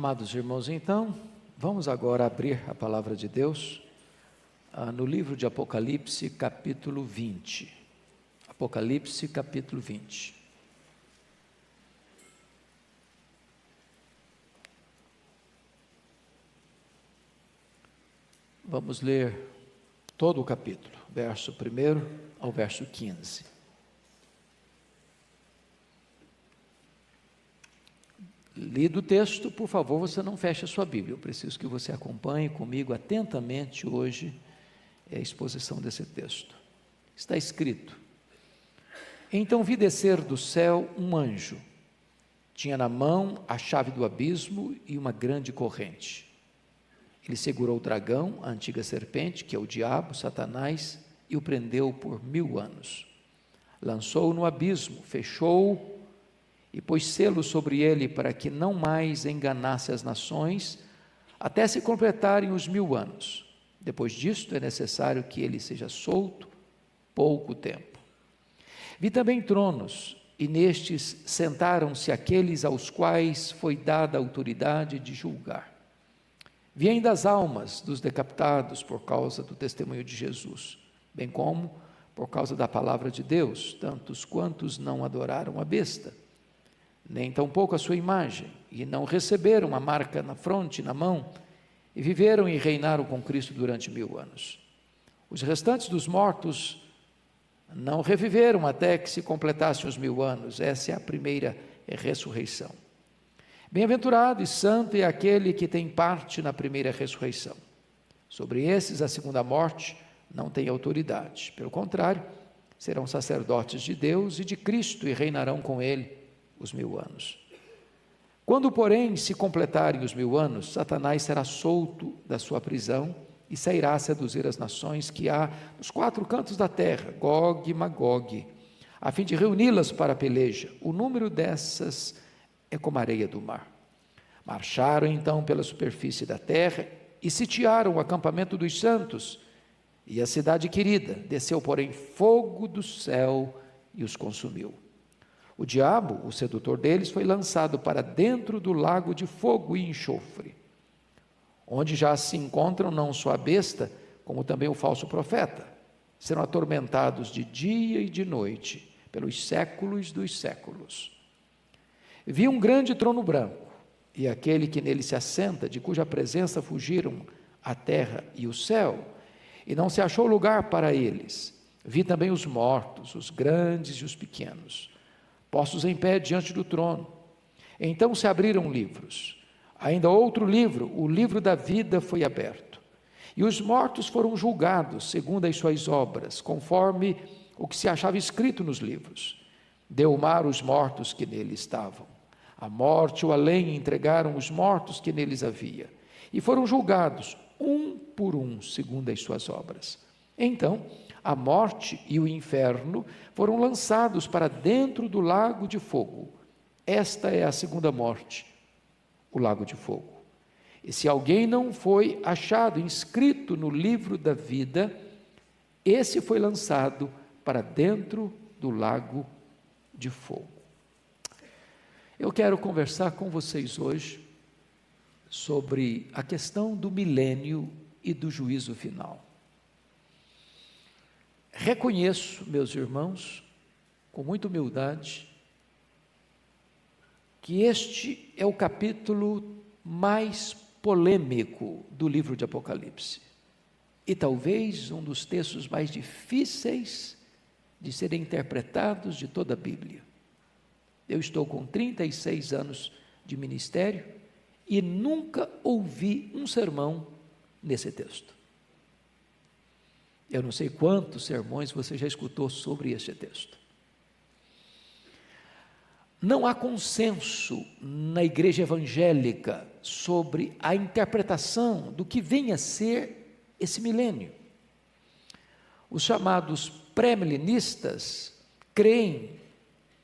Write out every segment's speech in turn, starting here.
Amados irmãos, então, vamos agora abrir a palavra de Deus no livro de Apocalipse, capítulo 20. Apocalipse, capítulo 20. Vamos ler todo o capítulo, verso 1 ao verso 15. Lido o texto, por favor, você não feche a sua Bíblia. Eu preciso que você acompanhe comigo atentamente hoje a exposição desse texto. Está escrito: Então vi descer do céu um anjo. Tinha na mão a chave do abismo e uma grande corrente. Ele segurou o dragão, a antiga serpente, que é o diabo, Satanás, e o prendeu por 1000 anos. Lançou-o no abismo, fechou-o e pôs selo sobre ele para que não mais enganasse as nações, até se completarem os 1000 anos. Depois disto é necessário que ele seja solto pouco tempo. Vi também tronos, e nestes sentaram-se aqueles aos quais foi dada a autoridade de julgar. Vi ainda as almas dos decapitados por causa do testemunho de Jesus, bem como por causa da palavra de Deus, tantos quantos não adoraram a besta, nem tampouco a sua imagem, e não receberam a marca na fronte e na mão, e viveram e reinaram com Cristo durante 1000 anos. Os restantes dos mortos não reviveram até que se completassem os 1000 anos. Essa é a primeira ressurreição. Bem-aventurado e santo é aquele que tem parte na primeira ressurreição. Sobre esses a segunda morte não tem autoridade. Pelo contrário, serão sacerdotes de Deus e de Cristo e reinarão com ele os 1000 anos. Quando, porém, se completarem os 1000 anos, Satanás será solto da sua prisão e sairá a seduzir as nações que há nos 4 cantos da terra, Gog e Magog, a fim de reuni-las para a peleja. O número dessas é como a areia do mar. Marcharam então pela superfície da terra e sitiaram o acampamento dos santos e a cidade querida. Desceu, porém, fogo do céu e os consumiu. O diabo, o sedutor deles, foi lançado para dentro do lago de fogo e enxofre, onde já se encontram não só a besta, como também o falso profeta. Serão atormentados de dia e de noite, pelos séculos dos séculos. Vi um grande trono branco, e aquele que nele se assenta, de cuja presença fugiram a terra e o céu, e não se achou lugar para eles. Vi também os mortos, os grandes e os pequenos, postos em pé diante do trono. Então se abriram livros. Ainda outro livro, o livro da vida, foi aberto. E os mortos foram julgados segundo as suas obras, conforme o que se achava escrito nos livros. Deu o mar os mortos que nele estavam. A morte e o além entregaram os mortos que neles havia. E foram julgados, um por um, segundo as suas obras. Então a morte e o inferno foram lançados para dentro do lago de fogo. Esta é a segunda morte, o lago de fogo. E se alguém não foi achado inscrito no livro da vida, esse foi lançado para dentro do lago de fogo. Eu quero conversar com vocês hoje sobre a questão do milênio e do juízo final. Reconheço, meus irmãos, com muita humildade, que este é o capítulo mais polêmico do livro de Apocalipse, e talvez um dos textos mais difíceis de serem interpretados de toda a Bíblia. Eu estou com 36 anos de ministério e nunca ouvi um sermão nesse texto. Eu não sei quantos sermões você já escutou sobre este texto. Não há consenso na igreja evangélica sobre a interpretação do que vem a ser esse milênio. Os chamados pré-milenistas creem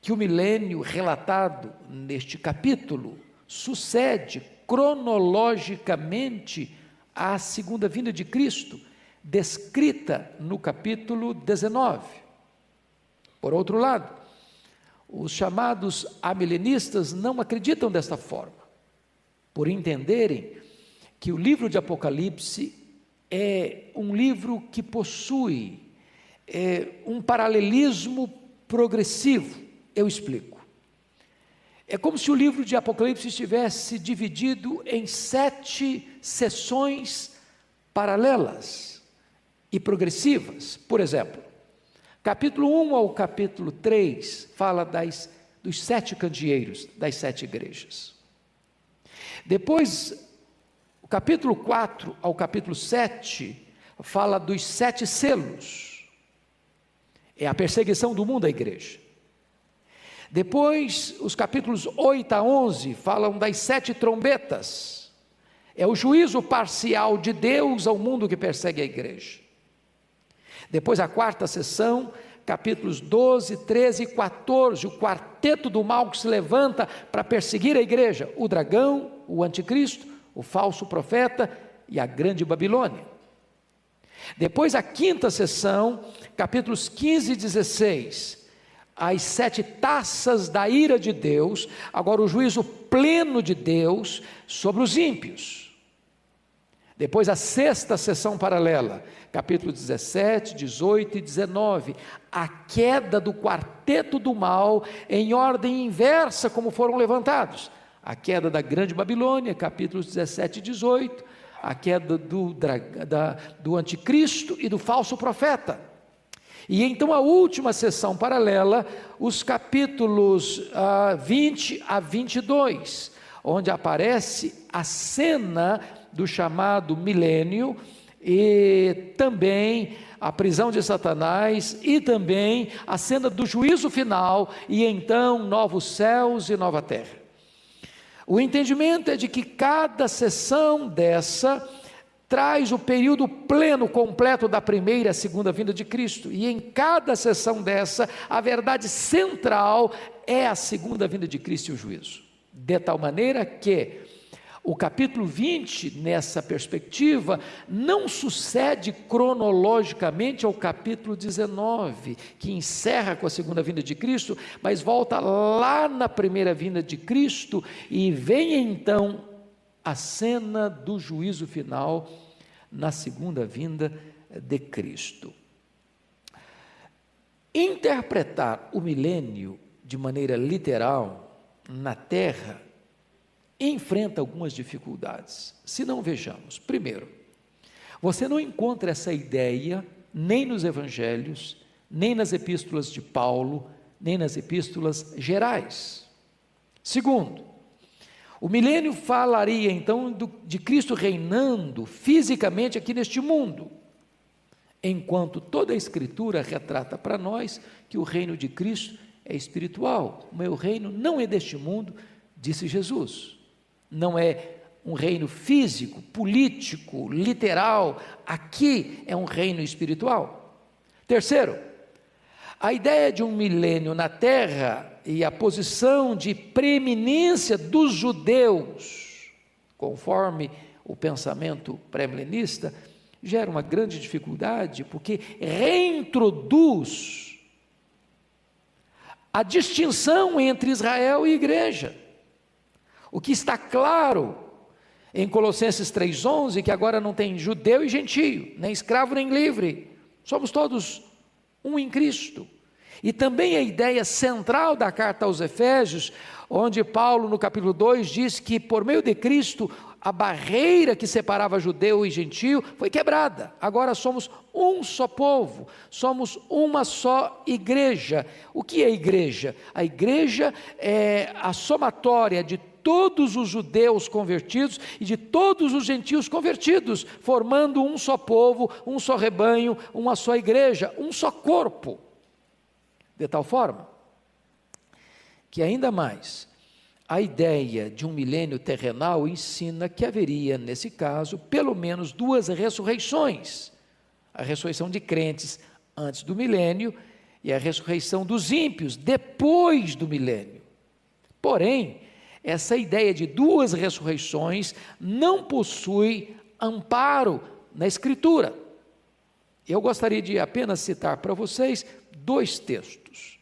que o milênio relatado neste capítulo sucede cronologicamente à segunda vinda de Cristo, descrita no capítulo 19. Por outro lado, os chamados amilenistas não acreditam desta forma. por entenderem que o livro de Apocalipse é um livro que possui um paralelismo progressivo. Eu explico. É como se o livro de Apocalipse estivesse dividido em 7 sessões paralelas e progressivas. Por exemplo, capítulo 1 ao capítulo 3 fala dos 7 candeeiros das 7 igrejas. Depois, o capítulo 4 ao capítulo 7 fala dos 7 selos. É a perseguição do mundo à igreja. Depois, os capítulos 8 a 11 falam das 7 trombetas. É o juízo parcial de Deus ao mundo que persegue a igreja. Depois, a 4ª sessão, capítulos 12, 13 e 14, o quarteto do mal que se levanta para perseguir a igreja: o dragão, o anticristo, o falso profeta e a grande Babilônia. Depois, a 5ª sessão, capítulos 15 e 16, as 7 taças da ira de Deus, agora o juízo pleno de Deus sobre os ímpios. Depois, a 6ª sessão paralela, capítulo 17, 18 e 19, a queda do quarteto do mal em ordem inversa como foram levantados: a queda da grande Babilônia, capítulos 17 e 18, a queda do anticristo e do falso profeta. E então a última sessão paralela, os capítulos 20 a 22, onde aparece a cena do chamado milênio, e também a prisão de Satanás, e também a cena do juízo final, e então novos céus e nova terra. O entendimento é de que cada sessão dessa traz o período pleno, completo da primeira e a segunda vinda de Cristo, e em cada sessão dessa, a verdade central é a segunda vinda de Cristo e o juízo, de tal maneira que o capítulo 20, nessa perspectiva, não sucede cronologicamente ao capítulo 19, que encerra com a segunda vinda de Cristo, mas volta lá na primeira vinda de Cristo, e vem então a cena do juízo final na segunda vinda de Cristo. Interpretar o milênio de maneira literal na Terra enfrenta algumas dificuldades, se não vejamos. Primeiro, você não encontra essa ideia nem nos evangelhos, nem nas epístolas de Paulo, nem nas epístolas gerais. Segundo, o milênio falaria então de Cristo reinando fisicamente aqui neste mundo, enquanto toda a Escritura retrata para nós que o reino de Cristo é espiritual. O meu reino não é deste mundo, disse Jesus. Não é um reino físico, político, literal. Aqui é um reino espiritual. Terceiro, a ideia de um milênio na terra e a posição de preeminência dos judeus, conforme o pensamento pré-milenista, gera uma grande dificuldade, porque reintroduz a distinção entre Israel e igreja. O que está claro em Colossenses 3,11, que agora não tem judeu e gentio, nem escravo nem livre, somos todos um em Cristo. E também a ideia central da carta aos Efésios, onde Paulo no capítulo 2 diz que por meio de Cristo a barreira que separava judeu e gentio foi quebrada. Agora somos um só povo, somos uma só igreja. O que é igreja? A igreja é a somatória de todos os judeus convertidos e de todos os gentios convertidos, formando um só povo, um só rebanho, uma só igreja, um só corpo. De tal forma que, ainda mais, a ideia de um milênio terrenal ensina que haveria, nesse caso, pelo menos 2 ressurreições: a ressurreição de crentes antes do milênio e a ressurreição dos ímpios depois do milênio. Porém, essa ideia de 2 ressurreições não possui amparo na Escritura. Eu gostaria de apenas citar para vocês 2 textos,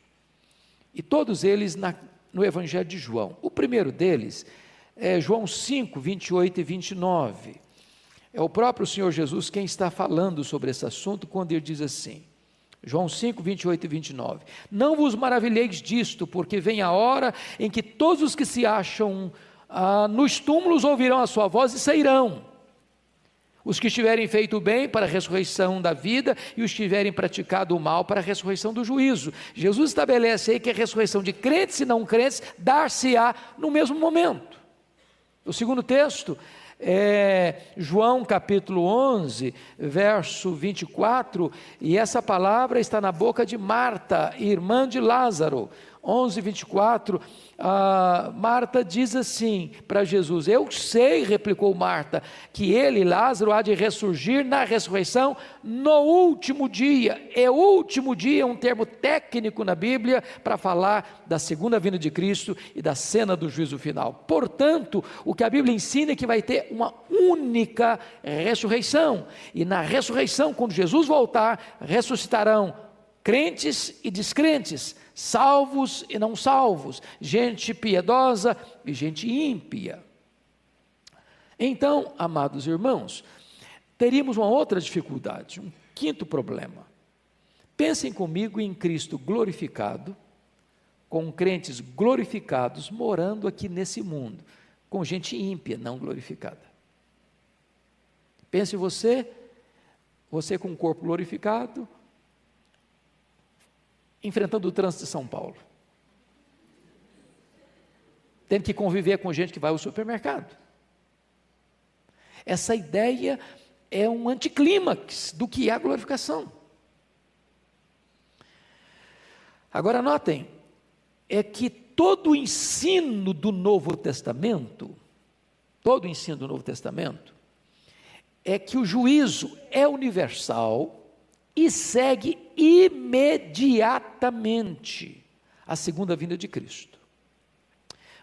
e todos eles no Evangelho de João. O primeiro deles João 5, 28 e 29. É o próprio Senhor Jesus quem está falando sobre esse assunto, quando ele diz assim, João 5, 28 e 29. Não vos maravilheis disto, porque vem a hora em que todos os que se acham nos túmulos ouvirão a sua voz e sairão. Os que tiverem feito o bem para a ressurreição da vida, e os que tiverem praticado o mal para a ressurreição do juízo. Jesus estabelece aí que a ressurreição de crentes e não crentes dar-se-á no mesmo momento. O segundo texto é João capítulo 11, verso 24, e essa palavra está na boca de Marta, irmã de Lázaro. 11, 24, Marta diz assim para Jesus: eu sei, replicou Marta, que ele, Lázaro, há de ressurgir na ressurreição no último dia. Último dia é um termo técnico na Bíblia para falar da segunda vinda de Cristo e da cena do juízo final. Portanto, o que a Bíblia ensina é que vai ter uma única ressurreição, e na ressurreição, quando Jesus voltar, ressuscitarão crentes e descrentes, salvos e não salvos, gente piedosa e gente ímpia. Então, amados irmãos, teríamos uma outra dificuldade, um quinto problema. Pensem comigo em Cristo glorificado, com crentes glorificados morando aqui nesse mundo, com gente ímpia não glorificada. Pense você com um corpo glorificado, enfrentando o trânsito de São Paulo, tendo que conviver com gente que vai ao supermercado. Essa ideia é um anticlímax do que é a glorificação. Agora notem, é que todo o ensino do Novo Testamento, é que o juízo é universal e segue imediatamente a segunda vinda de Cristo.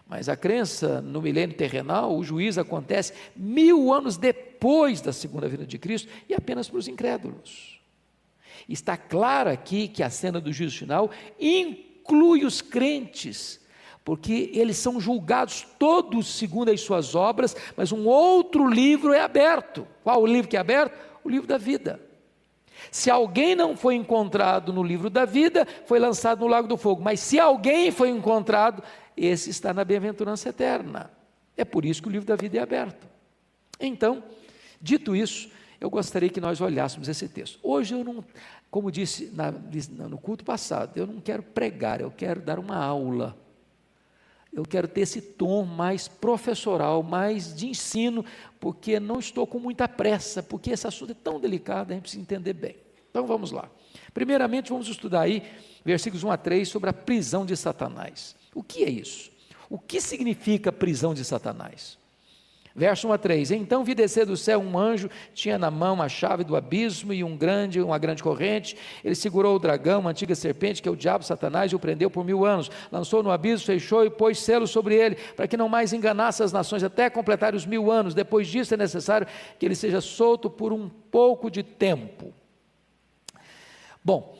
Mas a crença no milênio terrenal, o juízo acontece 1000 anos depois da segunda vinda de Cristo, e apenas para os incrédulos. Está claro aqui que a cena do juízo final inclui os crentes, porque eles são julgados todos segundo as suas obras, mas um outro livro é aberto. Qual o livro que é aberto? O livro da vida. Se alguém não foi encontrado no livro da vida, foi lançado no lago do fogo. Mas se alguém foi encontrado, esse está na bem-aventurança eterna. É por isso que o livro da vida é aberto. Então, dito isso, eu gostaria que nós olhássemos esse texto. Hoje eu não, como disse no culto passado, eu não quero pregar, eu quero dar uma aula. Eu quero ter esse tom mais professoral, mais de ensino, porque não estou com muita pressa, porque esse assunto é tão delicado, a gente precisa entender bem. Então vamos lá. Primeiramente vamos estudar aí, versículos 1 a 3, sobre a prisão de Satanás. O que é isso? O que significa prisão de Satanás? Verso 1 a 3, então vi descer do céu um anjo, tinha na mão a chave do abismo e uma grande corrente. Ele segurou o dragão, uma antiga serpente, que é o diabo Satanás, e o prendeu por 1000 anos, lançou no abismo, fechou e pôs selos sobre ele, para que não mais enganasse as nações, até completar os 1000 anos. Depois disso é necessário que ele seja solto por um pouco de tempo. Bom,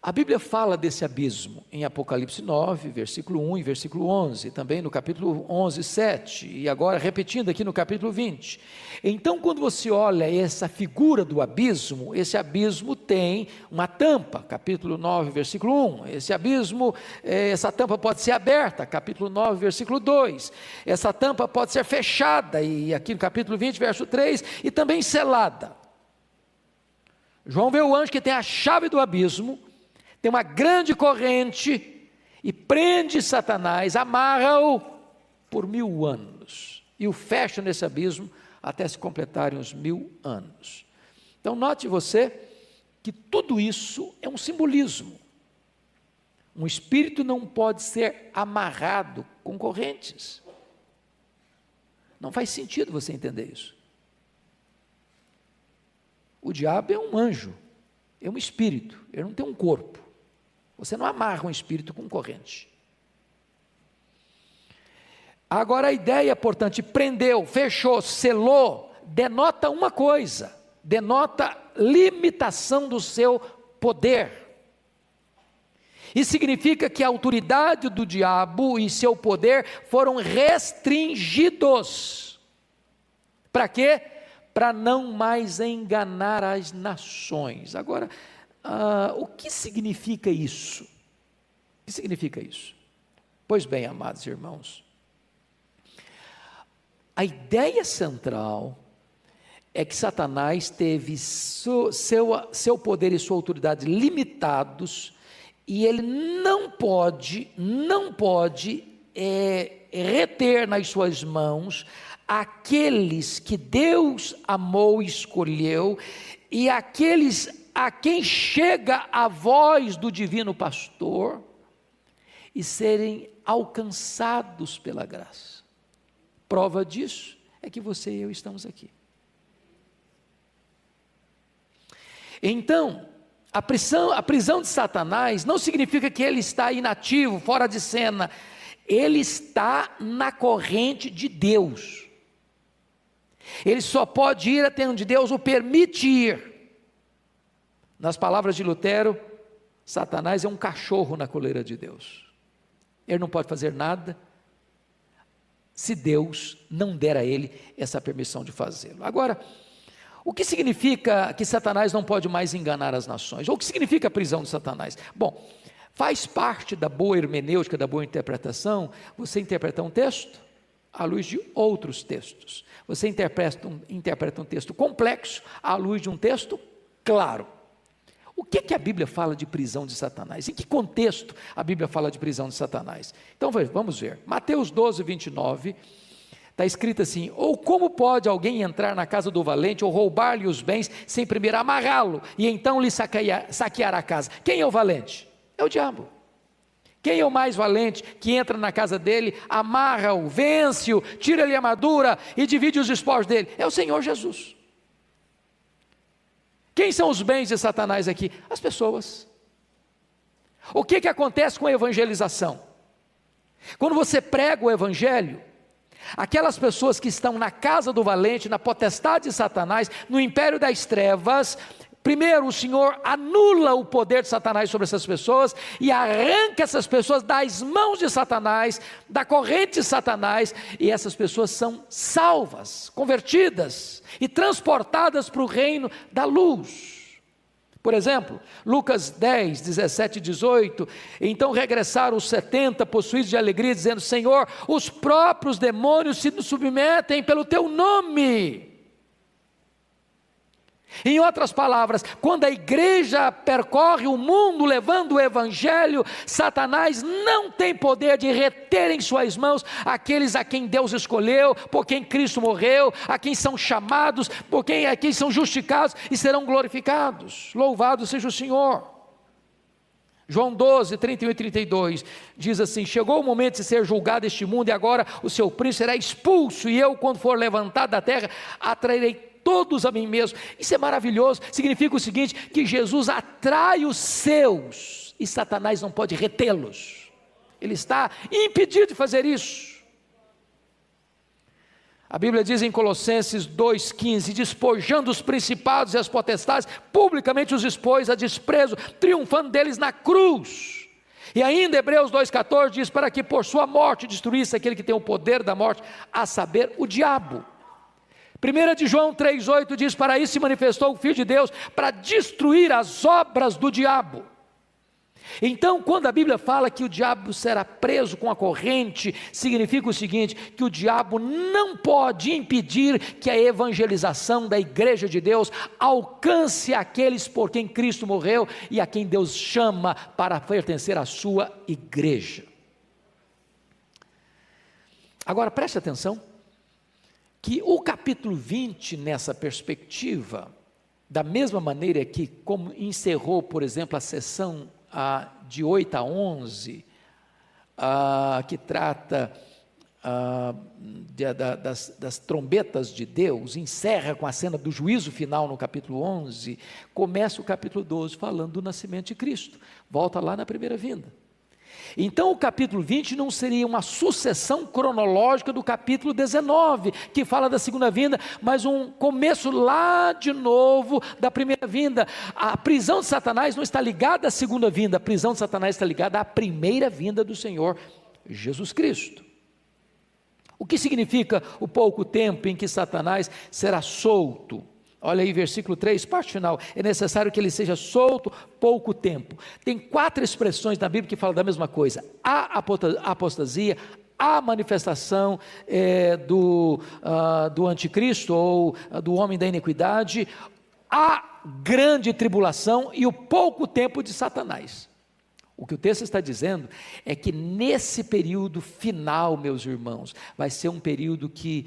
a Bíblia fala desse abismo em Apocalipse 9, versículo 1 e versículo 11, também no capítulo 11, 7, e agora repetindo aqui no capítulo 20. Então, quando você olha essa figura do abismo, esse abismo tem uma tampa, capítulo 9, versículo 1, esse abismo, essa tampa pode ser aberta, capítulo 9, versículo 2, essa tampa pode ser fechada, e aqui no capítulo 20, verso 3, e também selada. João vê o anjo que tem a chave do abismo, tem uma grande corrente e prende Satanás, amarra-o por 1000 anos e o fecha nesse abismo até se completarem os 1000 anos. Então note você que tudo isso é um simbolismo. Um espírito não pode ser amarrado com correntes. Não faz sentido você entender isso. O diabo é um anjo, é um espírito, ele não tem um corpo. Você não amarra um espírito com corrente. Agora a ideia, portanto, prendeu, fechou, selou, denota uma coisa, denota limitação do seu poder. Isso significa que a autoridade do diabo e seu poder foram restringidos. Para quê? Para não mais enganar as nações. Agora, o que significa isso? O que significa isso? Pois bem, amados irmãos, a ideia central é que Satanás teve seu poder e sua autoridade limitados, e ele não pode reter nas suas mãos aqueles que Deus amou e escolheu, e aqueles a quem chega a voz do divino pastor, e serem alcançados pela graça. Prova disso é que você e eu estamos aqui. Então, a prisão de Satanás não significa que ele está inativo, fora de cena. Ele está na corrente de Deus. Ele só pode ir até onde Deus o permite ir. Nas palavras de Lutero, Satanás é um cachorro na coleira de Deus. Ele não pode fazer nada se Deus não der a ele essa permissão de fazê-lo. Agora, o que significa que Satanás não pode mais enganar as nações? Ou o que significa a prisão de Satanás? Bom, faz parte da boa hermenêutica, da boa interpretação, você interpretar um texto à luz de outros textos. Você interpreta um texto complexo à luz de um texto claro. O que a Bíblia fala de prisão de Satanás? Em que contexto a Bíblia fala de prisão de Satanás? Então vamos ver. Mateus 12, 29, está escrito assim: ou como pode alguém entrar na casa do valente ou roubar-lhe os bens sem primeiro amarrá-lo e então lhe saquear a casa? Quem é o valente? É o diabo. Quem é o mais valente que entra na casa dele, amarra-o, vence-o, tira-lhe a armadura e divide os espólios dele? É o Senhor Jesus. Quem são os bens de Satanás aqui? As pessoas. O que acontece com a evangelização? Quando você prega o evangelho, aquelas pessoas que estão na casa do valente, na potestade de Satanás, no império das trevas, primeiro o Senhor anula o poder de Satanás sobre essas pessoas e arranca essas pessoas das mãos de Satanás, da corrente de Satanás, e essas pessoas são salvas, convertidas e transportadas para o reino da luz. Por exemplo, Lucas 10, 17 e 18, então regressaram os 70 possuídos de alegria, dizendo: Senhor, os próprios demônios se submetem pelo teu nome. Em outras palavras, quando a igreja percorre o mundo levando o evangelho, Satanás não tem poder de reter em suas mãos aqueles a quem Deus escolheu, por quem Cristo morreu, a quem são chamados, a quem são justificados e serão glorificados. Louvado seja o Senhor. João 12, 31 e 32, diz assim: chegou o momento de ser julgado este mundo, e agora o seu príncipe será expulso, e eu, quando for levantado da terra, atrairei todos a mim mesmo. Isso é maravilhoso. Significa o seguinte, que Jesus atrai os seus, e Satanás não pode retê-los. Ele está impedido de fazer isso. A Bíblia diz em Colossenses 2,15, despojando os principados e as potestades, publicamente os expôs a desprezo, triunfando deles na cruz. E ainda Hebreus 2,14 diz, para que por sua morte destruísse aquele que tem o poder da morte, a saber, o diabo. 1 de João 3,8 diz, para isso se manifestou o Filho de Deus, para destruir as obras do diabo. Então, quando a Bíblia fala que o diabo será preso com a corrente, significa o seguinte, que o diabo não pode impedir que a evangelização da igreja de Deus alcance aqueles por quem Cristo morreu e a quem Deus chama para pertencer à sua igreja. Agora preste atenção, que o capítulo 20 nessa perspectiva, da mesma maneira que como encerrou, por exemplo, a sessão de 8 a 11, que trata das trombetas de Deus, encerra com a cena do juízo final no capítulo 11, começa o capítulo 12 falando do nascimento de Cristo, volta lá na primeira vinda. Então o capítulo 20 não seria uma sucessão cronológica do capítulo 19, que fala da segunda vinda, mas um começo lá de novo da primeira vinda. A prisão de Satanás não está ligada à segunda vinda, a prisão de Satanás está ligada à primeira vinda do Senhor Jesus Cristo. O que significa o pouco tempo em que Satanás será solto? Olha aí, versículo 3, parte final. É necessário que ele seja solto pouco tempo. Tem 4 expressões na Bíblia que falam da mesma coisa: a apostasia, a manifestação do anticristo ou do homem da iniquidade, a grande tribulação e o pouco tempo de Satanás. O que o texto está dizendo é que nesse período final, meus irmãos, vai ser um período que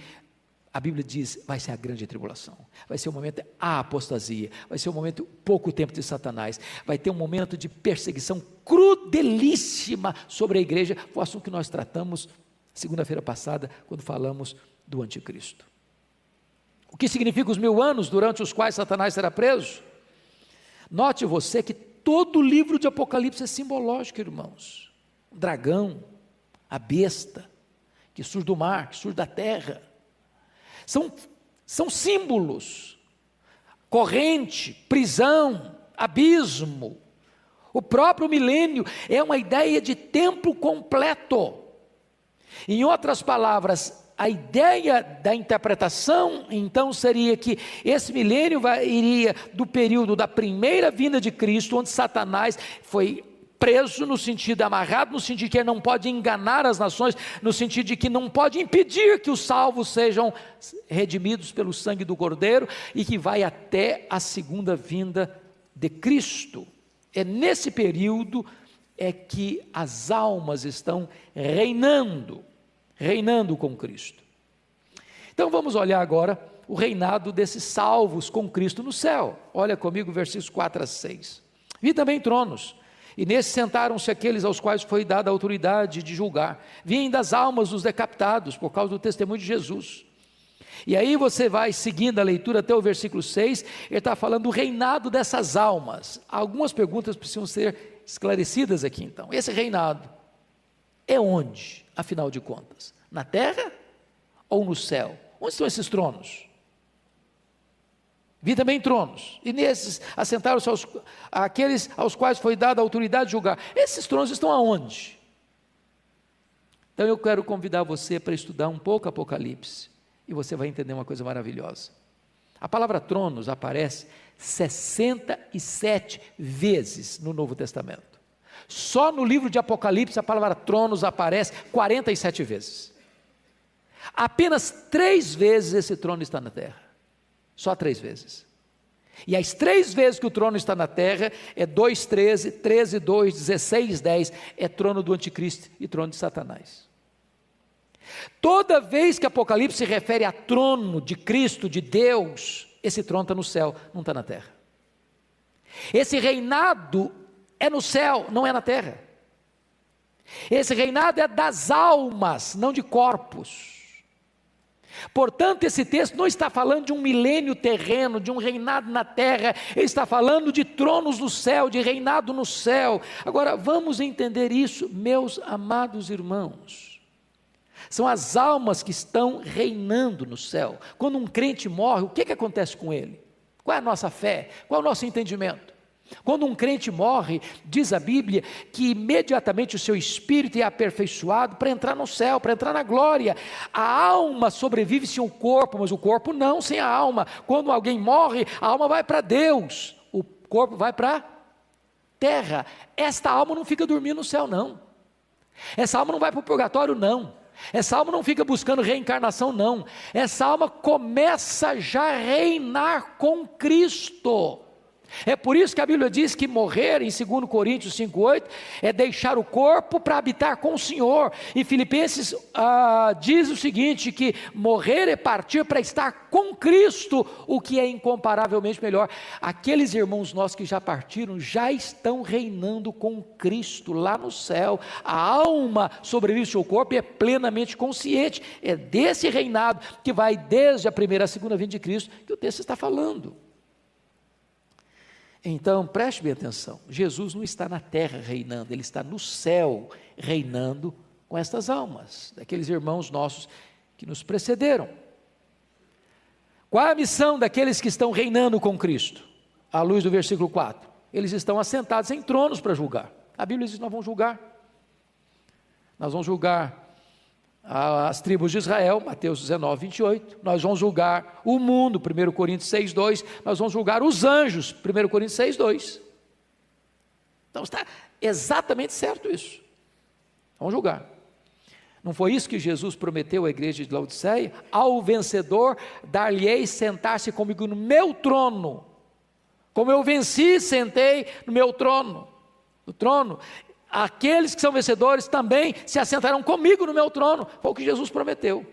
a Bíblia diz, vai ser a grande tribulação, vai ser um momento de apostasia, vai ser um momento de pouco tempo de Satanás, vai ter um momento de perseguição crudelíssima sobre a igreja. Foi o assunto que nós tratamos segunda-feira passada, quando falamos do anticristo. O que significa os 1000 anos durante os quais Satanás será preso? Note você que todo o livro de Apocalipse é simbológico, irmãos. O dragão, a besta, que surge do mar, que surge da terra, são símbolos. Corrente, prisão, abismo. O próprio milênio é uma ideia de tempo completo. Em outras palavras, a ideia da interpretação, então, seria que esse milênio iria do período da primeira vinda de Cristo, onde Satanás foi preso, no sentido amarrado, no sentido que ele não pode enganar as nações, no sentido de que não pode impedir que os salvos sejam redimidos pelo sangue do Cordeiro, e que vai até a segunda vinda de Cristo. É nesse período que as almas estão reinando com Cristo. Então vamos olhar agora o reinado desses salvos com Cristo no céu. Olha comigo versículos 4 a 6. Vi também tronos, e nesses sentaram-se aqueles aos quais foi dada a autoridade de julgar. Vi ainda as almas dos decapitados por causa do testemunho de Jesus. E aí você vai seguindo a leitura até o versículo 6, ele está falando do reinado dessas almas. Algumas perguntas precisam ser esclarecidas aqui então. Esse reinado é onde, afinal de contas? Na terra ou no céu? Onde estão esses tronos? Vi também tronos, e nesses assentaram-se aqueles aos quais foi dada a autoridade de julgar. Esses tronos estão aonde? Então eu quero convidar você para estudar um pouco Apocalipse, e você vai entender uma coisa maravilhosa. A palavra tronos aparece 67 vezes no Novo Testamento. Só no livro de Apocalipse a palavra tronos aparece 47 vezes. Apenas 3 vezes esse trono está na terra. Só 3 vezes. E as 3 vezes que o trono está na terra é 2:13, 13:2, 16:10, é trono do anticristo e trono de Satanás. Toda vez que Apocalipse se refere a trono de Cristo, de Deus, esse trono está no céu, não está na terra. Esse reinado é no céu, não é na terra. Esse reinado é das almas, não de corpos. Portanto, esse texto não está falando de um milênio terreno, de um reinado na terra, ele está falando de tronos no céu, de reinado no céu. Agora, vamos entender isso, meus amados irmãos. São as almas que estão reinando no céu. Quando um crente morre, o que acontece com ele? Qual é a nossa fé? Qual é o nosso entendimento? Quando um crente morre, diz a Bíblia que imediatamente o seu espírito é aperfeiçoado para entrar no céu, para entrar na glória. A alma sobrevive sem o corpo, mas o corpo não sem a alma. Quando alguém morre, a alma vai para Deus, o corpo vai para a terra. Esta alma não fica dormindo no céu, não. Essa alma não vai para o purgatório, não. Essa alma não fica buscando reencarnação, não. Essa alma começa já a reinar com Cristo. É por isso que a Bíblia diz que morrer, em 2 Coríntios 5:8, é deixar o corpo para habitar com o Senhor. E Filipenses diz o seguinte, que morrer é partir para estar com Cristo, o que é incomparavelmente melhor. Aqueles irmãos nossos que já partiram, já estão reinando com Cristo lá no céu. A alma sobrevive ao seu corpo e é plenamente consciente. É desse reinado que vai desde a primeira à segunda vinda de Cristo que o texto está falando. Então, preste bem atenção, Jesus não está na terra reinando, Ele está no céu reinando com estas almas, daqueles irmãos nossos que nos precederam. Qual é a missão daqueles que estão reinando com Cristo? À luz do versículo 4, eles estão assentados em tronos para julgar. A Bíblia diz que nós vamos julgar as tribos de Israel, Mateus 19, 28, nós vamos julgar o mundo, 1 Coríntios 6, 2, nós vamos julgar os anjos, 1 Coríntios 6, 2, então está exatamente certo isso, vamos julgar. Não foi isso que Jesus prometeu à igreja de Laodiceia? Ao vencedor dar-lhe-ei sentar-se comigo no meu trono, como eu venci, sentei no meu trono, no trono. Aqueles que são vencedores também se assentarão comigo no meu trono, foi o que Jesus prometeu.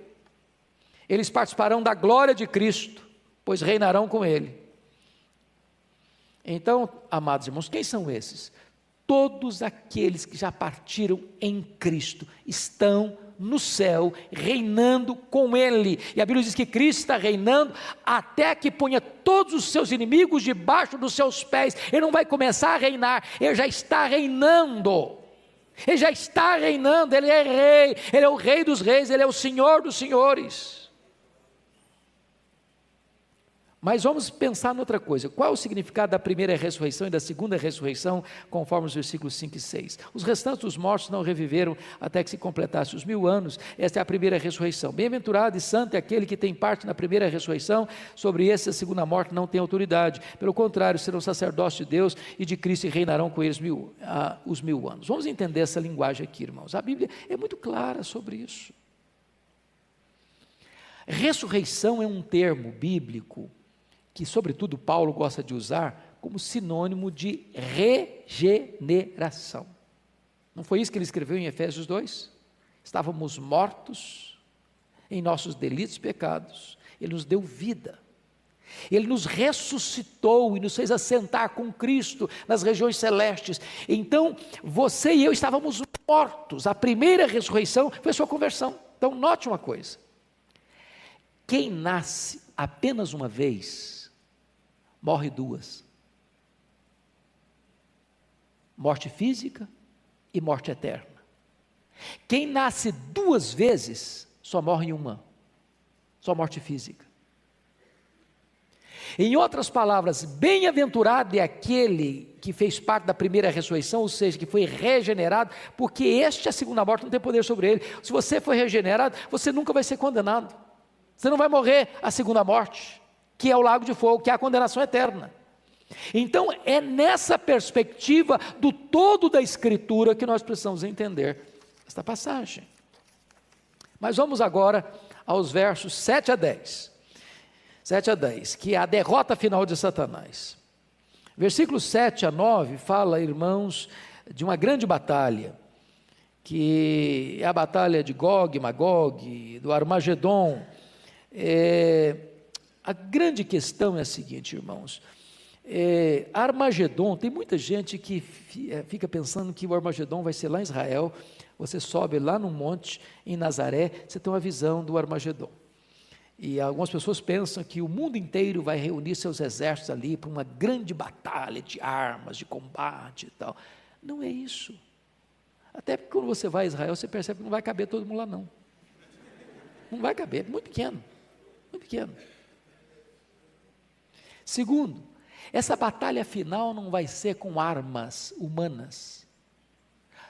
Eles participarão da glória de Cristo, pois reinarão com Ele. Então, amados irmãos, quem são esses? Todos aqueles que já partiram em Cristo, estão no céu, reinando com Ele, e a Bíblia diz que Cristo está reinando, até que ponha todos os seus inimigos debaixo dos seus pés. Ele não vai começar a reinar, Ele já está reinando, Ele já está reinando, Ele é rei, Ele é o rei dos reis, Ele é o Senhor dos senhores. Mas vamos pensar em outra coisa, qual é o significado da primeira ressurreição e da segunda ressurreição, conforme os versículos 5 e 6? Os restantes dos mortos não reviveram até que se completasse os 1000 anos, esta é a primeira ressurreição. Bem-aventurado e santo é aquele que tem parte na primeira ressurreição, sobre esse a segunda morte não tem autoridade, pelo contrário, serão sacerdócios de Deus e de Cristo e reinarão com eles os 1000 anos. Vamos entender essa linguagem aqui, irmãos, a Bíblia é muito clara sobre isso. Ressurreição é um termo bíblico que sobretudo Paulo gosta de usar como sinônimo de regeneração. Não foi isso que ele escreveu em Efésios 2? Estávamos mortos em nossos delitos e pecados, Ele nos deu vida, Ele nos ressuscitou e nos fez assentar com Cristo nas regiões celestes. Então você e eu estávamos mortos, a primeira ressurreição foi a sua conversão. Então note uma coisa, quem nasce apenas uma vez, morre duas: morte física e morte eterna. Quem nasce duas vezes, só morre em uma, só morte física. Em outras palavras, bem-aventurado é aquele que fez parte da primeira ressurreição, ou seja, que foi regenerado, porque a segunda morte não tem poder sobre ele. Se você foi regenerado, você nunca vai ser condenado, você não vai morrer a segunda morte, que é o lago de fogo, que é a condenação eterna. Então é nessa perspectiva do todo da Escritura que nós precisamos entender esta passagem. Mas vamos agora aos versos 7 a 10, que é a derrota final de Satanás. Versículos 7 a 9 fala, irmãos, de uma grande batalha, que é a batalha de Gog e Magog, do Armagedon. A grande questão é a seguinte, irmãos, Armagedon, tem muita gente que fica pensando que o Armagedon vai ser lá em Israel. Você sobe lá no monte, em Nazaré, você tem uma visão do Armagedon, e algumas pessoas pensam que o mundo inteiro vai reunir seus exércitos ali, para uma grande batalha de armas, de combate e tal. Não é isso, até porque quando você vai a Israel, você percebe que não vai caber todo mundo lá não vai caber, é muito pequeno, muito pequeno. Segundo, essa batalha final não vai ser com armas humanas,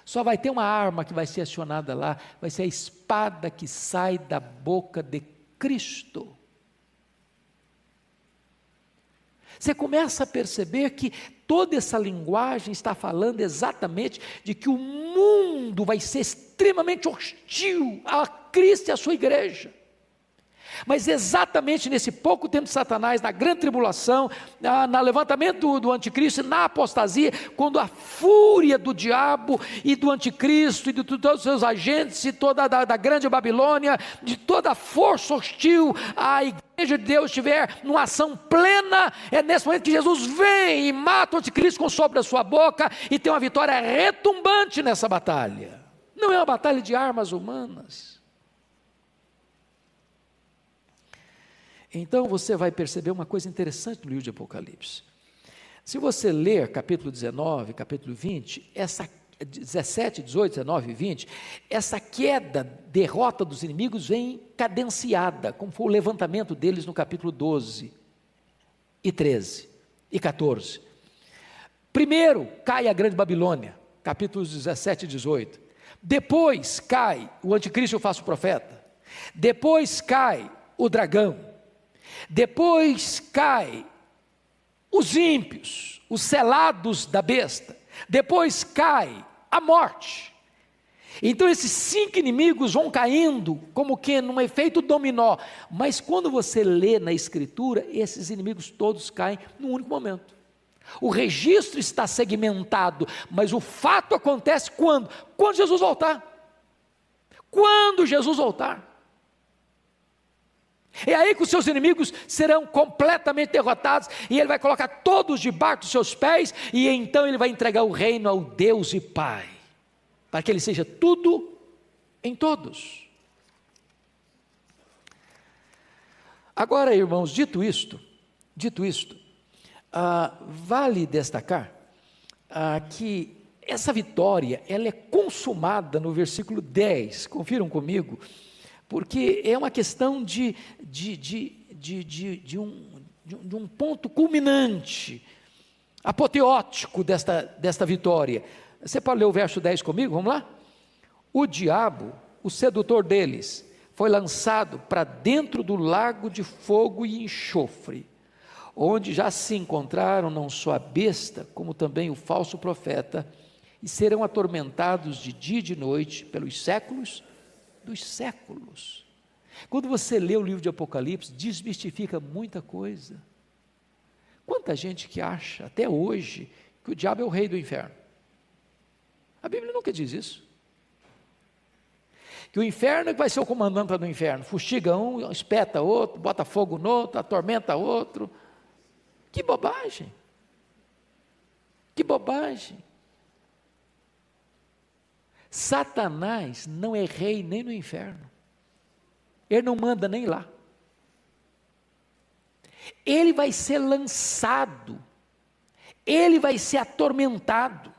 só vai ter uma arma que vai ser acionada lá, vai ser a espada que sai da boca de Cristo. Você começa a perceber que toda essa linguagem está falando exatamente de que o mundo vai ser extremamente hostil a Cristo e a sua igreja. Mas exatamente nesse pouco tempo de Satanás, na grande tribulação, no levantamento do anticristo, na apostasia, quando a fúria do diabo e do anticristo e de todos os seus agentes e toda da grande Babilônia, de toda a força hostil à igreja de Deus estiver numa ação plena, é nesse momento que Jesus vem e mata o anticristo com o sopro da sua boca e tem uma vitória retumbante nessa batalha. Não é uma batalha de armas humanas. Então você vai perceber uma coisa interessante no livro de Apocalipse. Se você ler capítulo 19, capítulo 20, 17, 18, 19 e 20, essa queda, derrota dos inimigos vem cadenciada, como foi o levantamento deles no capítulo 12 e 13 e 14. Primeiro cai a grande Babilônia, capítulos 17 e 18. Depois cai o anticristo e o falso profeta. Depois cai o dragão. Depois cai os ímpios, os selados da besta. Depois cai a morte. Então esses 5 inimigos vão caindo como que num efeito dominó. Mas quando você lê na Escritura, esses inimigos todos caem num único momento. O registro está segmentado, mas o fato acontece quando? Quando Jesus voltar. Quando Jesus voltar. É aí que os seus inimigos serão completamente derrotados, e ele vai colocar todos debaixo dos seus pés, e então ele vai entregar o reino ao Deus e Pai, para que ele seja tudo em todos. Agora, irmãos, dito isto, vale destacar que essa vitória, ela é consumada no versículo 10, confiram comigo, porque é uma questão de um ponto culminante, apoteótico desta vitória. Você pode ler o verso 10 comigo? Vamos lá? O diabo, o sedutor deles, foi lançado para dentro do lago de fogo e enxofre, onde já se encontraram não só a besta, como também o falso profeta, e serão atormentados de dia e de noite pelos séculos dos séculos. Quando você lê o livro de Apocalipse, desmistifica muita coisa. Quanta gente que acha, até hoje, que o diabo é o rei do inferno. A Bíblia nunca diz isso. Que o inferno é que vai ser o comandante do inferno, fustiga um, espeta outro, bota fogo no outro, atormenta outro. Que bobagem! Que bobagem! Satanás não é rei nem no inferno, ele não manda nem lá, ele vai ser lançado, ele vai ser atormentado,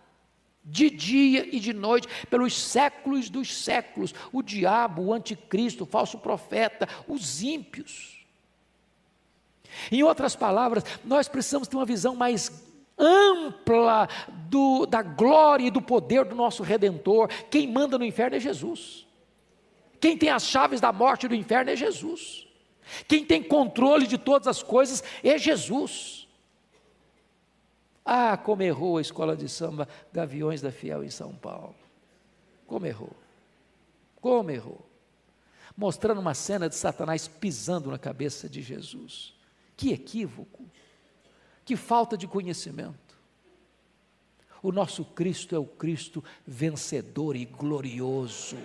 de dia e de noite, pelos séculos dos séculos, o diabo, o anticristo, o falso profeta, os ímpios. Em outras palavras, nós precisamos ter uma visão mais ampla da glória e do poder do nosso Redentor. Quem manda no inferno é Jesus, quem tem as chaves da morte e do inferno é Jesus, quem tem controle de todas as coisas é Jesus. Como errou a escola de samba Gaviões da Fiel em São Paulo, como errou, mostrando uma cena de Satanás pisando na cabeça de Jesus. Que equívoco, que falta de conhecimento. O nosso Cristo é o Cristo vencedor e glorioso,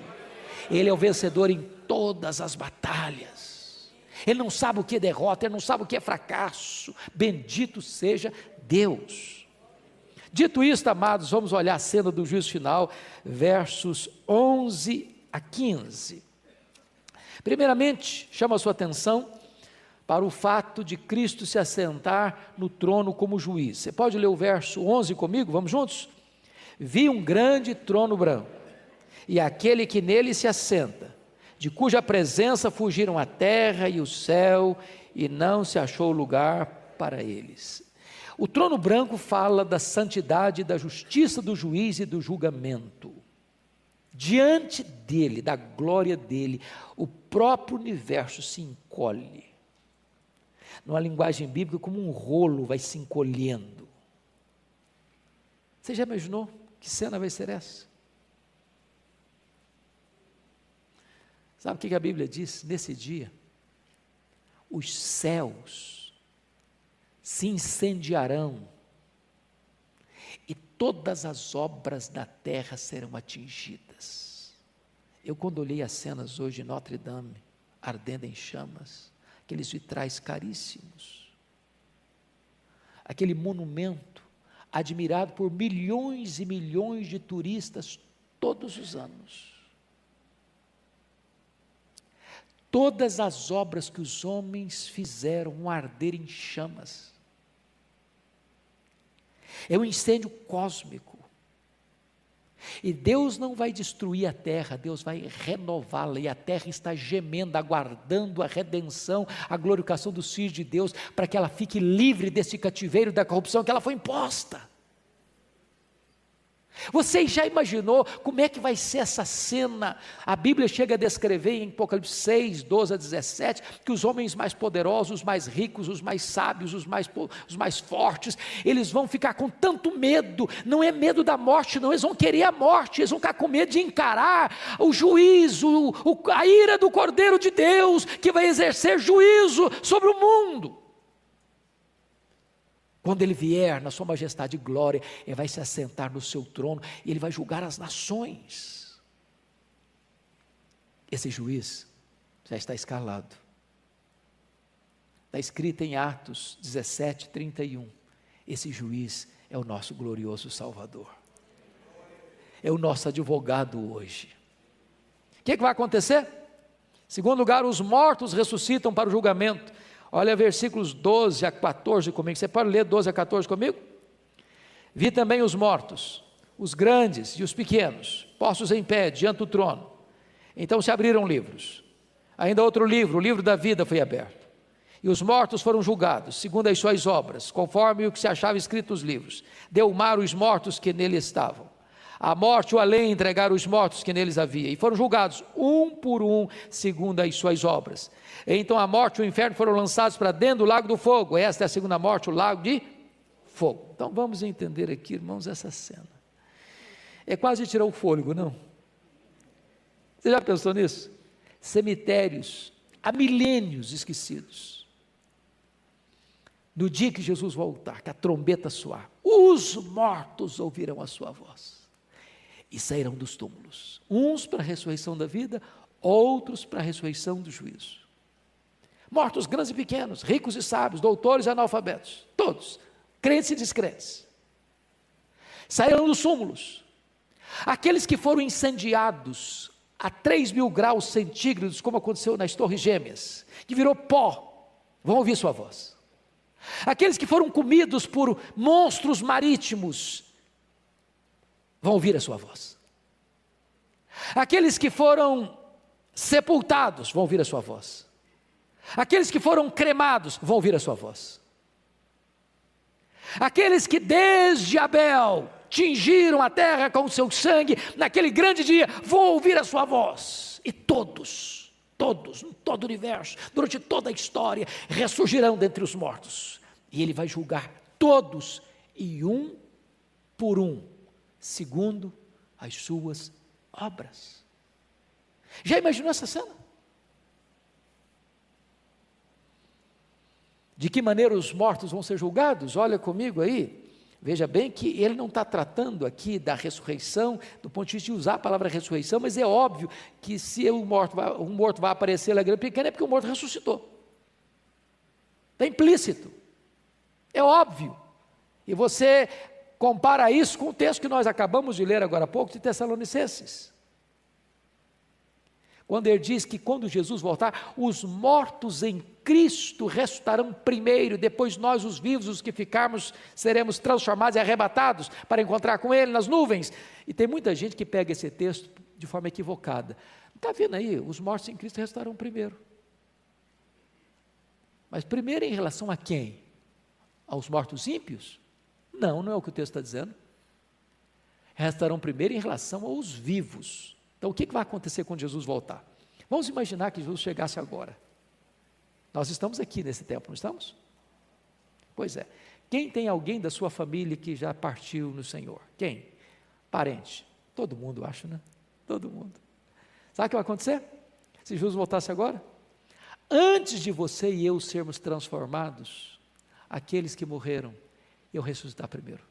ele é o vencedor em todas as batalhas, ele não sabe o que é derrota, ele não sabe o que é fracasso, bendito seja Deus. Dito isto, amados, vamos olhar a cena do juízo final, versos 11 a 15. Primeiramente, chama a sua atenção para o fato de Cristo se assentar no trono como juiz. Você pode ler o verso 11 comigo? Vamos juntos? Vi um grande trono branco, e aquele que nele se assenta, de cuja presença fugiram a terra e o céu, e não se achou lugar para eles. O trono branco fala da santidade, da justiça do juiz e do julgamento. Diante dele, da glória dele, o próprio universo se encolhe. Numa linguagem bíblica, como um rolo vai se encolhendo. Você já imaginou que cena vai ser essa? Sabe o que a Bíblia diz? Nesse dia, os céus se incendiarão e todas as obras da terra serão atingidas. Eu, quando olhei as cenas hoje de Notre Dame, ardendo em chamas, aqueles vitrais caríssimos, aquele monumento admirado por milhões e milhões de turistas todos os anos, todas as obras que os homens fizeram arder em chamas, É um incêndio cósmico. E Deus não vai destruir a terra, Deus vai renová-la, e a terra está gemendo, aguardando a redenção, a glorificação dos filhos de Deus, para que ela fique livre desse cativeiro da corrupção que ela foi imposta. Você já imaginou como é que vai ser essa cena? A Bíblia chega a descrever em Apocalipse 6, 12 a 17, que os homens mais poderosos, os mais ricos, os mais sábios, os mais fortes, eles vão ficar com tanto medo, não é medo da morte não, eles vão querer a morte, eles vão ficar com medo de encarar o juízo, a ira do Cordeiro de Deus, que vai exercer juízo sobre o mundo. Quando ele vier na sua majestade e glória, ele vai se assentar no seu trono, e ele vai julgar as nações. Esse juiz já está escalado. Está escrito em Atos 17, 31. Esse juiz é o nosso glorioso Salvador. É o nosso advogado hoje. O que vai acontecer? Em segundo lugar, os mortos ressuscitam para o julgamento. Olha versículos 12 a 14 comigo, você pode ler 12 a 14 comigo? Vi também os mortos, os grandes e os pequenos, postos em pé diante do trono. Então se abriram livros, ainda outro livro, o livro da vida foi aberto. E os mortos foram julgados, segundo as suas obras, conforme o que se achava escrito nos livros. Deu o mar os mortos que nele estavam. A morte e o além entregaram os mortos que neles havia, e foram julgados um por um, segundo as suas obras. Então a morte e o inferno foram lançados para dentro do lago do fogo. Esta é a segunda morte, o lago de fogo. Então vamos entender aqui, irmãos, essa cena. É quase tirar o fôlego, não? Você já pensou nisso? Cemitérios há milênios esquecidos. No dia que Jesus voltar, que a trombeta soar, os mortos ouvirão a sua voz e sairão dos túmulos, uns para a ressurreição da vida, outros para a ressurreição do juízo. Mortos grandes e pequenos, ricos e sábios, doutores e analfabetos, todos, crentes e descrentes, sairão dos túmulos. Aqueles que foram incendiados a 3.000 graus centígrados, como aconteceu nas Torres Gêmeas, que virou pó, vão ouvir sua voz. Aqueles que foram comidos por monstros marítimos, vão ouvir a sua voz. Aqueles que foram sepultados, vão ouvir a sua voz. Aqueles que foram cremados, vão ouvir a sua voz. Aqueles que desde Abel tingiram a terra com o seu sangue, naquele grande dia, vão ouvir a sua voz. E todos, em todo o universo, durante toda a história, ressurgirão dentre os mortos. E ele vai julgar todos, e um por um, segundo as suas obras. Já imaginou essa cena? De que maneira os mortos vão ser julgados? Olha comigo aí, veja bem que ele não está tratando aqui da ressurreição, do ponto de vista de usar a palavra ressurreição, mas é óbvio que se um morto vai aparecer na grande pequena, é porque o morto ressuscitou. Está implícito, é óbvio. E você compara isso com o texto que nós acabamos de ler agora há pouco, de Tessalonicenses. Quando ele diz que quando Jesus voltar, os mortos em Cristo ressuscitarão primeiro, depois nós os vivos, os que ficarmos, seremos transformados e arrebatados para encontrar com Ele nas nuvens. E tem muita gente que pega esse texto de forma equivocada. Está vendo aí? Os mortos em Cristo ressuscitarão primeiro. Mas primeiro em relação a quem? Aos mortos ímpios? Não, não é o que o texto está dizendo. Ressuscitarão primeiro em relação aos vivos. Então o que vai acontecer quando Jesus voltar? Vamos imaginar que Jesus chegasse agora. Nós estamos aqui nesse tempo, não estamos? Pois é. Quem tem alguém da sua família que já partiu no Senhor? Quem? Parente. Todo mundo, acho, né? Todo mundo. Sabe o que vai acontecer? Se Jesus voltasse agora? Antes de você e eu sermos transformados, aqueles que morreram, iam ressuscitar primeiro.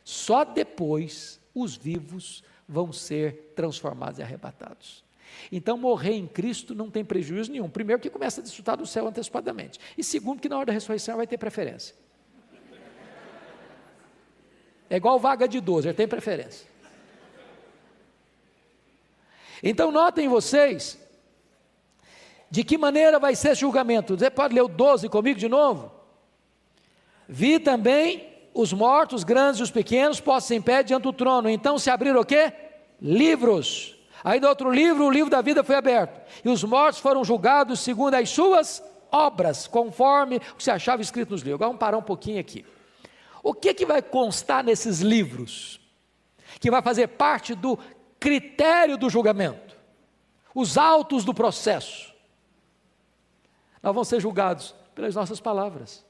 Só depois os vivos vão ser transformados e arrebatados. Então morrer em Cristo não tem prejuízo nenhum. Primeiro que começa a desfrutar do céu antecipadamente. E segundo que na hora da ressurreição vai ter preferência. É igual vaga de idoso, ele tem preferência. Então notem vocês, de que maneira vai ser esse julgamento. Você pode ler o 12 comigo de novo? Vi também os mortos, grandes e os pequenos, postos em pé diante do trono. Então se abriram o quê? Livros. Aí do outro livro, o livro da vida foi aberto, e os mortos foram julgados segundo as suas obras, conforme o que se achava escrito nos livros. Agora vamos parar um pouquinho aqui. O que vai constar nesses livros, que vai fazer parte do critério do julgamento, os autos do processo? Nós vamos ser julgados pelas nossas palavras.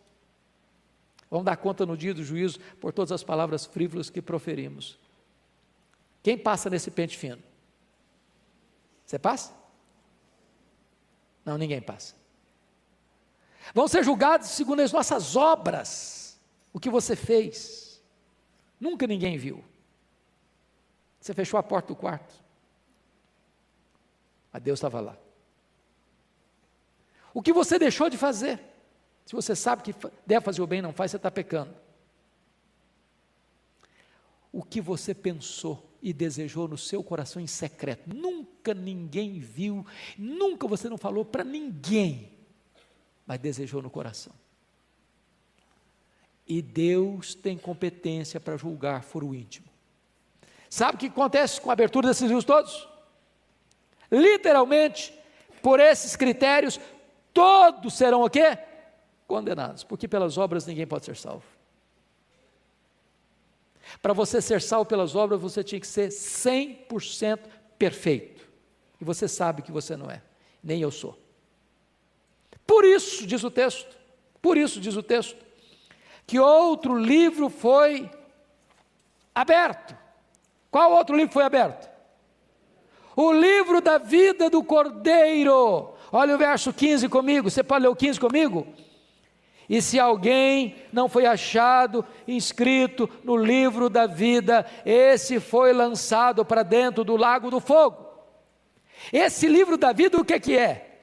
Vamos dar conta no dia do juízo por todas as palavras frívolas que proferimos. Quem passa nesse pente fino? Você passa? Não, ninguém passa. Vão ser julgados segundo as nossas obras, o que você fez. Nunca ninguém viu. Você fechou a porta do quarto, mas Deus estava lá. O que você deixou de fazer? Se você sabe que deve fazer o bem e não faz, você está pecando. O que você pensou e desejou no seu coração em secreto, nunca ninguém viu, nunca você não falou para ninguém, mas desejou no coração. E Deus tem competência para julgar foro íntimo. Sabe o que acontece com a abertura desses livros todos? Literalmente, por esses critérios, todos serão o quê? Condenados, porque pelas obras ninguém pode ser salvo. Para você ser salvo pelas obras, você tinha que ser 100% perfeito, e você sabe que você não é, nem eu sou. Por isso, diz o texto, que outro livro foi aberto. Qual outro livro foi aberto? O livro da vida do Cordeiro. Olha o verso 15 comigo, você pode ler o 15 comigo? E se alguém não foi achado inscrito no livro da vida, esse foi lançado para dentro do lago do fogo. Esse livro da vida, o que é?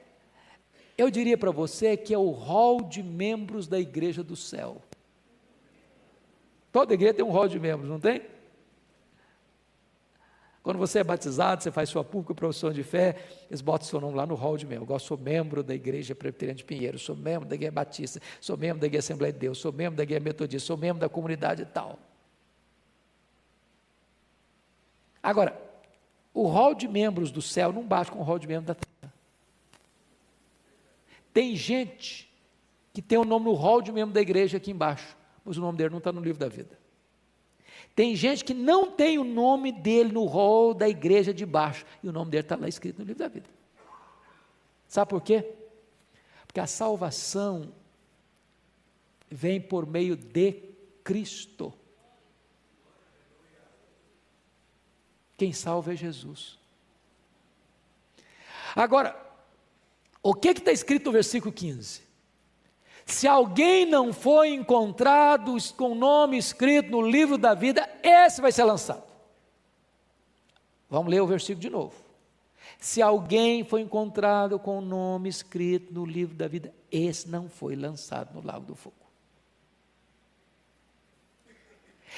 Eu diria para você que é o rol de membros da igreja do céu. Toda igreja tem um rol de membros, não tem? Quando você é batizado, você faz sua pública profissão de fé, eles botam seu nome lá no rol de membro. Eu sou membro da igreja presbiteriana de Pinheiro, sou membro da igreja batista, sou membro da igreja Assembleia de Deus, sou membro da igreja metodista, sou membro da comunidade e tal. Agora, o rol de membros do céu não bate com o rol de membros da terra. Tem gente que tem o nome no rol de membro da igreja aqui embaixo, mas o nome dele não está no livro da vida. Tem gente que não tem o nome dele no rol da igreja de baixo, e o nome dele está lá escrito no livro da vida. Sabe por quê? Porque a salvação vem por meio de Cristo. Quem salva é Jesus. Agora, o que está escrito no versículo 15? Se alguém não foi encontrado com o nome escrito no livro da vida, esse vai ser lançado. Vamos ler o versículo de novo. Se alguém foi encontrado com o nome escrito no livro da vida, esse não foi lançado no lago do fogo.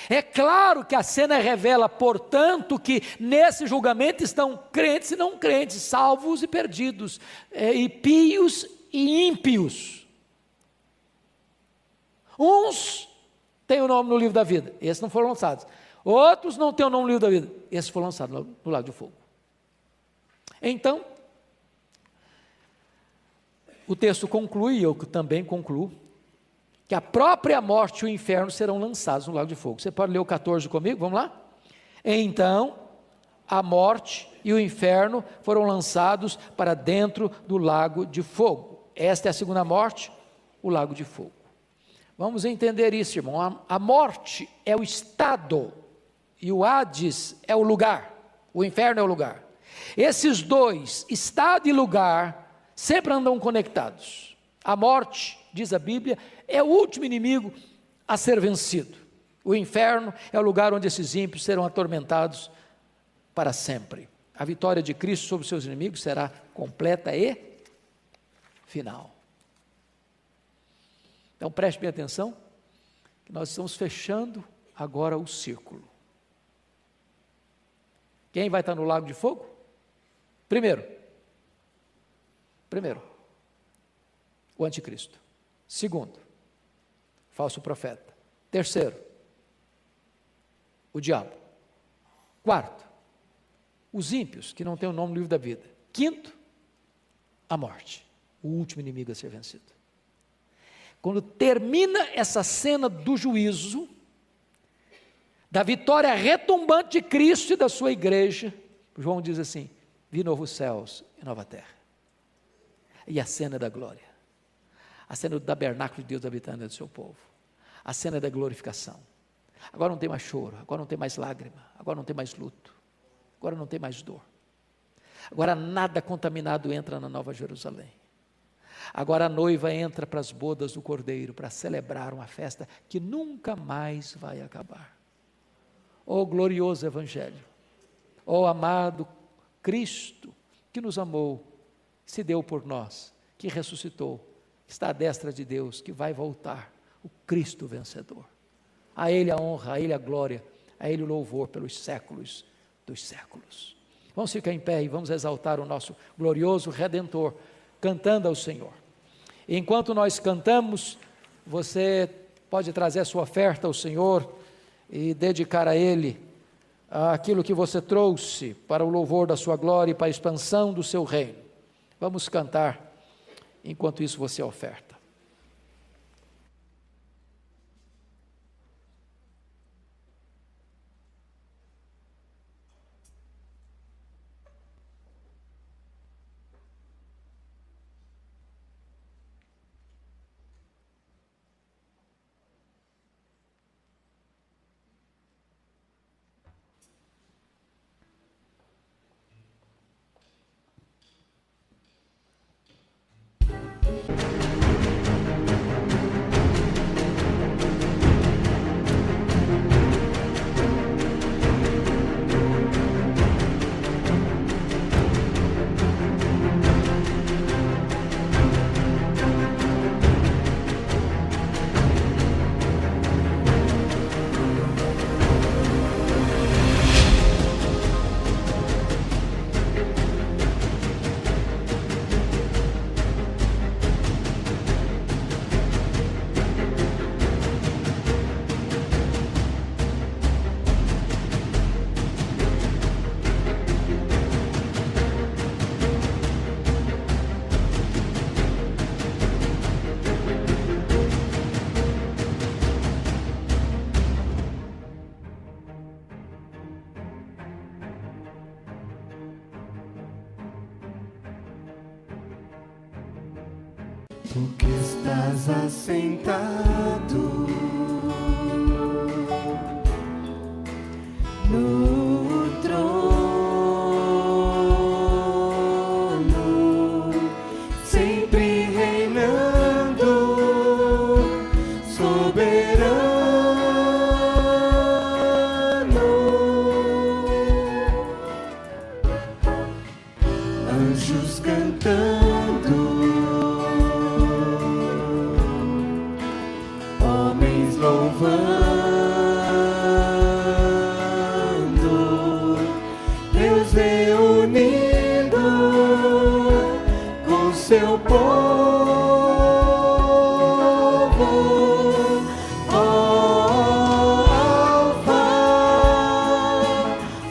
É claro que a cena revela, portanto, que nesse julgamento estão crentes e não crentes, salvos e perdidos, e pios e ímpios. Uns têm o nome no livro da vida, esses não foram lançados. Outros não têm o nome no livro da vida, esses foram lançados no lago de fogo. Então, o texto conclui, eu também concluo, que a própria morte e o inferno serão lançados no lago de fogo. Você pode ler o 14 comigo? Vamos lá? Então, a morte e o inferno foram lançados para dentro do lago de fogo. Esta é a segunda morte, o lago de fogo. Vamos entender isso, irmão. A morte é o estado, e o Hades é o lugar, o inferno é o lugar. Esses dois, estado e lugar, sempre andam conectados. A morte, diz a Bíblia, é o último inimigo a ser vencido. O inferno é o lugar onde esses ímpios serão atormentados para sempre. A vitória de Cristo sobre os seus inimigos será completa e final. Então preste bem atenção, que nós estamos fechando agora o círculo. Quem vai estar no lago de fogo? Primeiro, o anticristo. Segundo, falso profeta. Terceiro, o diabo. Quarto, os ímpios, que não têm o nome no livro da vida. Quinto, a morte, o último inimigo a ser vencido. Quando termina essa cena do juízo, da vitória retumbante de Cristo e da sua igreja, João diz assim: vi novos céus e nova terra. E a cena da glória, a cena do tabernáculo de Deus habitando no seu povo, a cena da glorificação. Agora não tem mais choro, agora não tem mais lágrima, agora não tem mais luto, agora não tem mais dor. Agora nada contaminado entra na Nova Jerusalém. Agora a noiva entra para as bodas do Cordeiro, para celebrar uma festa que nunca mais vai acabar. Oh glorioso Evangelho, oh amado Cristo, que nos amou, se deu por nós, que ressuscitou, está à destra de Deus, que vai voltar, o Cristo vencedor. A Ele a honra, a Ele a glória, a Ele o louvor pelos séculos dos séculos. Vamos ficar em pé e vamos exaltar o nosso glorioso Redentor, cantando ao Senhor. E enquanto nós cantamos, você pode trazer a sua oferta ao Senhor e dedicar a Ele aquilo que você trouxe para o louvor da sua glória e para a expansão do seu reino. Vamos cantar, enquanto isso você oferta. Tu que estás assentado no trono, sempre reinando, soberano, anjos cantando, louvando, Deus reunindo com seu povo, Alfa,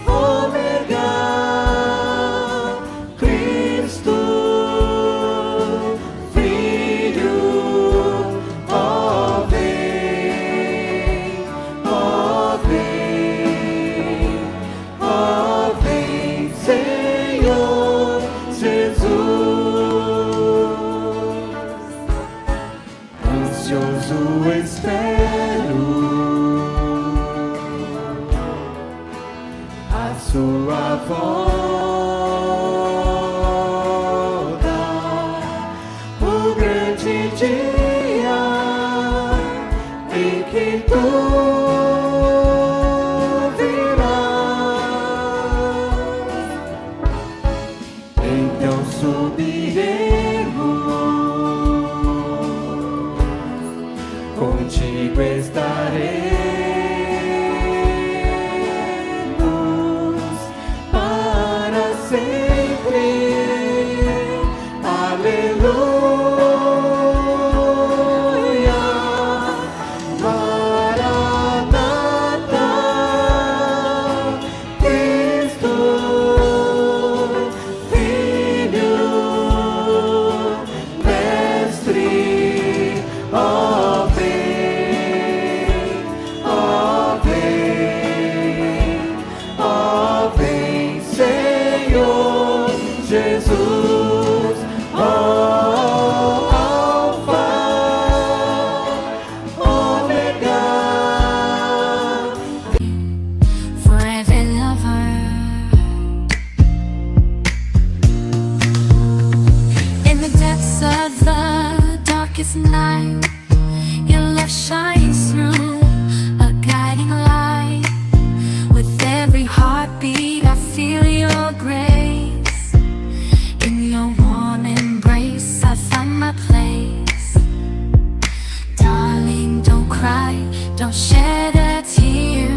Ômega, Cristo, Filho, ó vem, Senhor Jesus. Ansioso espero a sua volta, o grande dia em que tu contigo estaremos para sempre. Aleluia, Maranata, Don't shed a tear,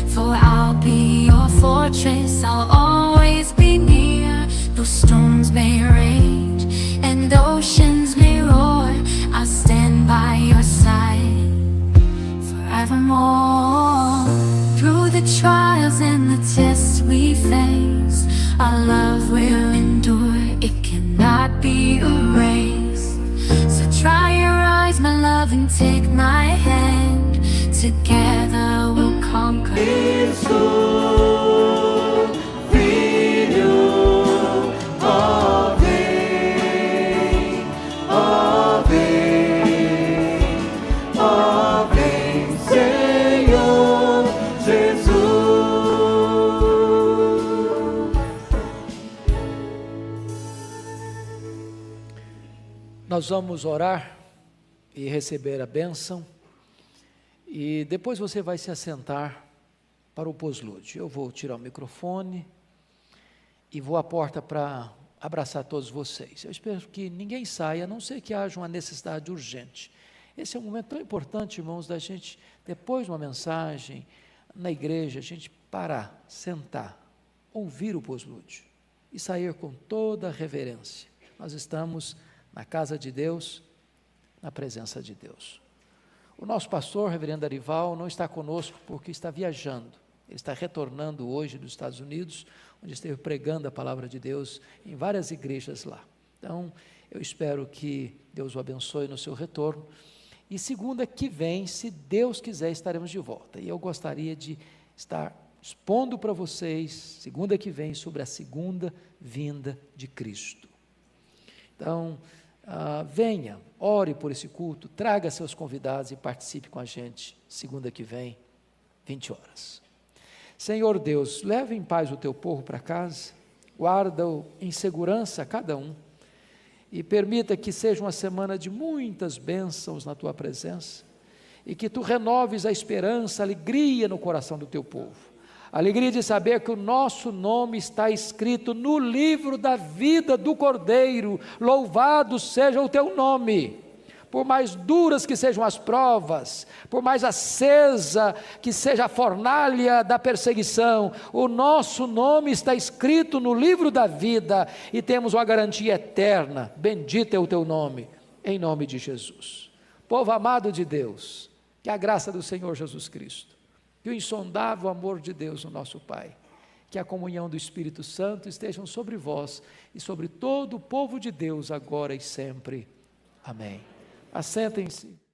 for I'll be your fortress. I'll always be near. Though storms may rage and oceans may roar, I'll stand by your side forevermore. Through the trials and the tests we face, our love will endure, it cannot be erased. So dry your eyes, my love, and take my hand. Together we'll conquer. Cristo, Filho, ó vem, ó vem, ó vem, Senhor Jesus. Nós vamos orar e receber a bênção. E depois você vai se assentar para o pós-lúdio. Eu vou tirar o microfone e vou à porta para abraçar todos vocês. Eu espero que ninguém saia, a não ser que haja uma necessidade urgente. Esse é um momento tão importante, irmãos, da gente, depois de uma mensagem, na igreja, a gente parar, sentar, ouvir o pós-lúdio e sair com toda a reverência. Nós estamos na casa de Deus, na presença de Deus. O nosso pastor, reverendo Arival, não está conosco porque está viajando. Ele está retornando hoje dos Estados Unidos, onde esteve pregando a palavra de Deus em várias igrejas lá. Então, eu espero que Deus o abençoe no seu retorno. E segunda que vem, se Deus quiser, estaremos de volta. E eu gostaria de estar expondo para vocês, segunda que vem, sobre a segunda vinda de Cristo. Então, venha, ore por esse culto, traga seus convidados e participe com a gente, segunda que vem, 20 horas. Senhor Deus, leva em paz o teu povo para casa, guarda-o em segurança cada um, e permita que seja uma semana de muitas bênçãos na tua presença, e que tu renoves a esperança, a alegria no coração do teu povo, a alegria de saber que o nosso nome está escrito no livro da vida do Cordeiro. Louvado seja o teu nome. Por mais duras que sejam as provas, por mais acesa que seja a fornalha da perseguição, o nosso nome está escrito no livro da vida e temos uma garantia eterna. Bendito é o teu nome, em nome de Jesus. Povo amado de Deus, que a graça do Senhor Jesus Cristo, que o insondável amor de Deus, o nosso Pai, que a comunhão do Espírito Santo estejam sobre vós e sobre todo o povo de Deus, agora e sempre. Amém. Assentem-se.